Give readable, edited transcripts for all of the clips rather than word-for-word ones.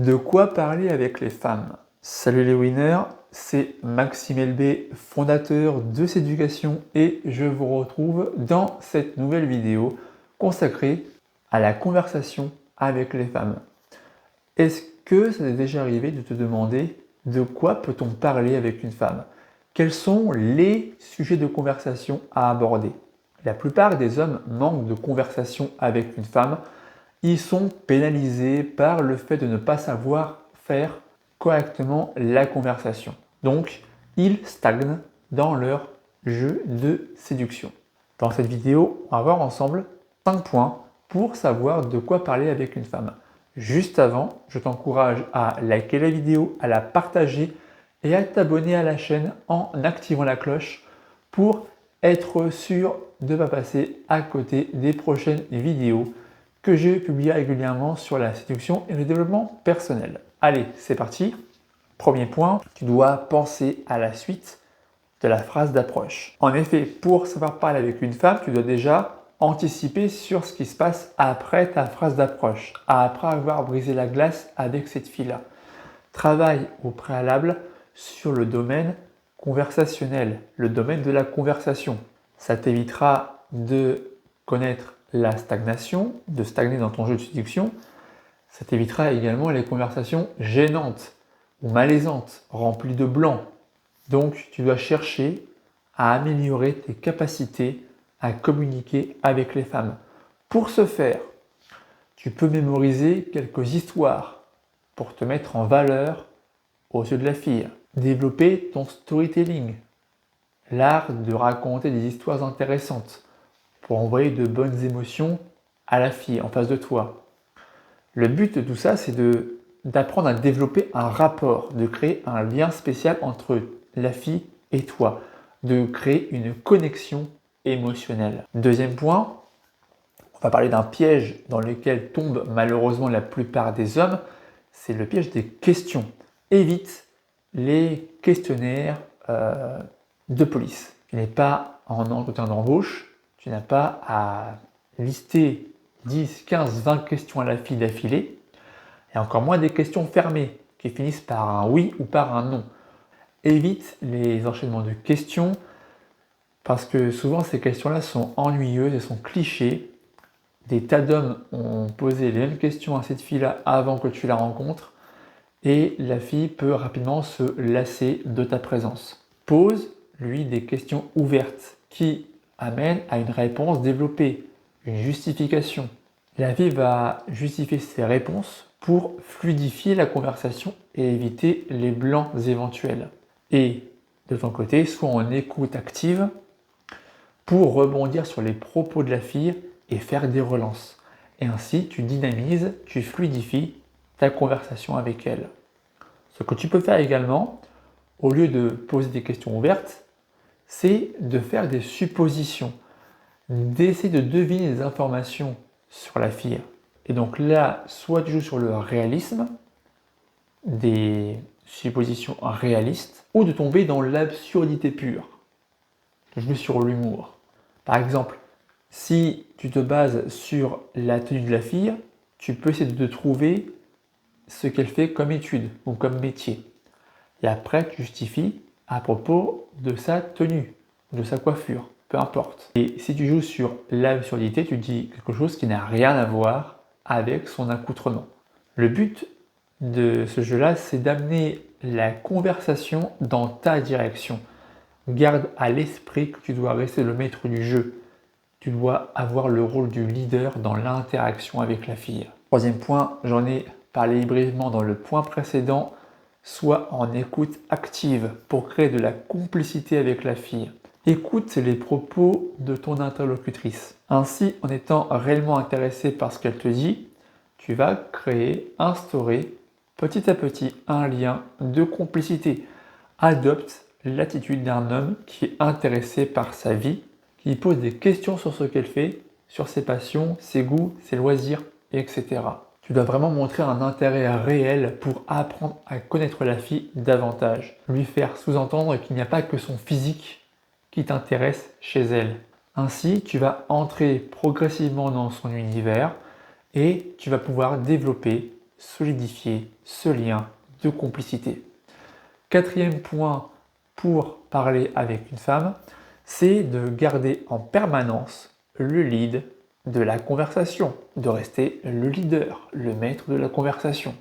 De quoi parler avec les femmes? Salut les winners, c'est Maxime Elbé, fondateur de Céducation et je vous retrouve dans cette nouvelle vidéo consacrée à la conversation avec les femmes. Est-ce que ça t'est déjà arrivé de te demander de quoi peut-on parler avec une femme? Quels sont les sujets de conversation à aborder? La plupart des hommes manquent de conversation avec une femme. Ils sont pénalisés par le fait de ne pas savoir faire correctement la conversation. Donc, ils stagnent dans leur jeu de séduction. Dans cette vidéo, on va voir ensemble 5 points pour savoir de quoi parler avec une femme. Juste avant, je t'encourage à liker la vidéo, à la partager et à t'abonner à la chaîne en activant la cloche pour être sûr de ne pas passer à côté des prochaines vidéos que je publie régulièrement sur la séduction et le développement personnel. Allez, c'est parti. Premier point, tu dois penser à la suite de la phrase d'approche. En effet, pour savoir parler avec une femme, tu dois déjà anticiper sur ce qui se passe après ta phrase d'approche, après avoir brisé la glace avec cette fille-là. Travaille au préalable sur le domaine conversationnel, le domaine de la conversation. Ça t'évitera de connaître la stagnation, de stagner dans ton jeu de séduction. Ça t'évitera également les conversations gênantes ou malaisantes, remplies de blanc. Donc, tu dois chercher à améliorer tes capacités à communiquer avec les femmes. Pour ce faire, tu peux mémoriser quelques histoires pour te mettre en valeur aux yeux de la fille. Développer ton storytelling, l'art de raconter des histoires intéressantes pour envoyer de bonnes émotions à la fille en face de toi. Le but de tout ça, c'est d'apprendre à développer un rapport, de créer un lien spécial entre la fille et toi, de créer une connexion émotionnelle. Deuxième point, on va parler d'un piège dans lequel tombent malheureusement la plupart des hommes, c'est le piège des questions. Évite les questionnaires de police. Tu n'es pas en entretien d'embauche, tu n'as pas à lister 10, 15, 20 questions à la fille d'affilée, et encore moins des questions fermées qui finissent par un oui ou par un non. Évite les enchaînements de questions parce que souvent ces questions-là sont ennuyeuses et sont clichés. Des tas d'hommes ont posé les mêmes questions à cette fille-là avant que tu la rencontres et la fille peut rapidement se lasser de ta présence. Pose lui des questions ouvertes qui amènent à une réponse développée, une justification. La fille va justifier ses réponses pour fluidifier la conversation et éviter les blancs éventuels. Et de ton côté, sois en écoute active pour rebondir sur les propos de la fille et faire des relances. Et ainsi, tu dynamises, tu fluidifies ta conversation avec elle. Ce que tu peux faire également, au lieu de poser des questions ouvertes, c'est de faire des suppositions, d'essayer de deviner des informations sur la fille. Et donc là, soit tu joues sur le réalisme, des suppositions réalistes, ou de tomber dans l'absurdité pure, de jouer sur l'humour. Par exemple, si tu te bases sur la tenue de la fille, tu peux essayer de trouver ce qu'elle fait comme étude ou comme métier. Et après, tu justifies à propos de sa tenue, de sa coiffure, peu importe. Et si tu joues sur l'absurdité, tu dis quelque chose qui n'a rien à voir avec son accoutrement. Le but de ce jeu-là, c'est d'amener la conversation dans ta direction. Garde à l'esprit que tu dois rester le maître du jeu. Tu dois avoir le rôle du leader dans l'interaction avec la fille. Troisième point, j'en ai parlé brièvement dans le point précédent, sois en écoute active pour créer de la complicité avec la fille. Écoute les propos de ton interlocutrice. Ainsi, en étant réellement intéressé par ce qu'elle te dit, tu vas créer, instaurer petit à petit un lien de complicité. Adopte l'attitude d'un homme qui est intéressé par sa vie, qui pose des questions sur ce qu'elle fait, sur ses passions, ses goûts, ses loisirs, etc. Tu dois vraiment montrer un intérêt réel pour apprendre à connaître la fille davantage. Lui faire sous-entendre qu'il n'y a pas que son physique qui t'intéresse chez elle. Ainsi, tu vas entrer progressivement dans son univers et tu vas pouvoir développer solidifier ce lien de complicité. Quatrième point pour parler avec une femme, c'est de garder en permanence le lead de la conversation, de rester le leader, le maître de la conversation.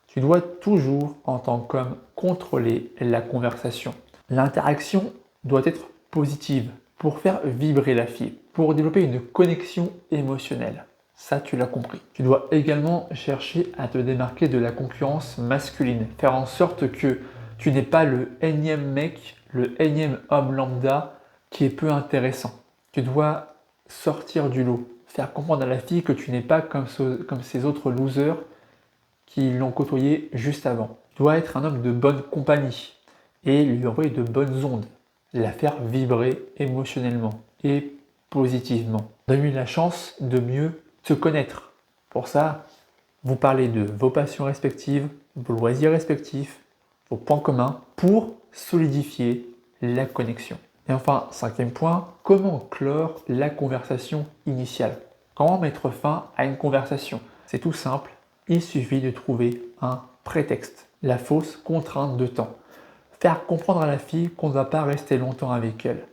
Tu dois toujours, en tant qu'homme, contrôler la conversation. L'interaction doit être positive pour faire vibrer la fille, pour développer une connexion émotionnelle. Ça, tu l'as compris. Tu dois également chercher à te démarquer de la concurrence masculine. Faire en sorte que tu n'es pas le énième mec, le énième homme lambda qui est peu intéressant. Tu dois sortir du lot. Faire comprendre à la fille que tu n'es pas comme ces autres losers qui l'ont côtoyé juste avant. Tu dois être un homme de bonne compagnie et lui envoyer de bonnes ondes. La faire vibrer émotionnellement et positivement. Donne-lui la chance de mieux te connaître. Pour ça, vous parlez de vos passions respectives, vos loisirs respectifs, vos points communs pour solidifier la connexion. Et enfin, cinquième point, comment clore la conversation initiale? Comment mettre fin à une conversation? C'est tout simple, il suffit de trouver un prétexte, la fausse contrainte de temps. Faire comprendre à la fille qu'on ne va pas rester longtemps avec elle.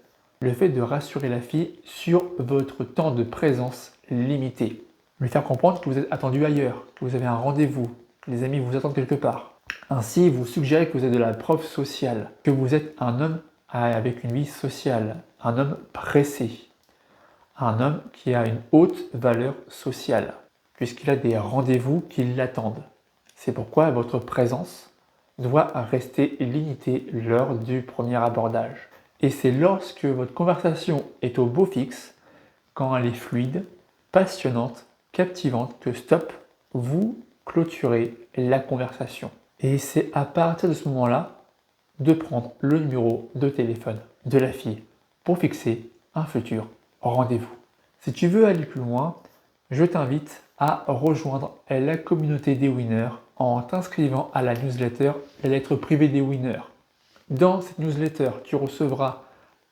Le fait de rassurer la fille sur votre temps de présence limité. Lui faire comprendre que vous êtes attendu ailleurs, que vous avez un rendez-vous, que les amis vous attendent quelque part. Ainsi, vous suggérez que vous êtes de la preuve sociale, que vous êtes un homme avec une vie sociale, un homme pressé, un homme qui a une haute valeur sociale, puisqu'il a des rendez-vous qui l'attendent. C'est pourquoi votre présence doit rester limitée lors du premier abordage. Et c'est lorsque votre conversation est au beau fixe, quand elle est fluide, passionnante, captivante, que stop, vous clôturez la conversation. Et c'est à partir de ce moment-là de prendre le numéro de téléphone de la fille pour fixer un futur rendez-vous. Si tu veux aller plus loin, je t'invite à rejoindre la communauté des winners en t'inscrivant à la newsletter La lettre privée des winners. Dans cette newsletter, tu recevras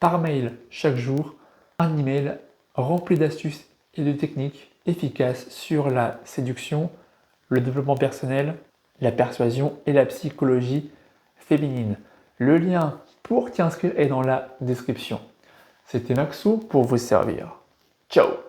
par mail chaque jour un email rempli d'astuces et de techniques efficaces sur la séduction, le développement personnel, la persuasion et la psychologie féminine. Le lien pour t'y inscrire est dans la description. C'était Maxou pour vous servir. Ciao!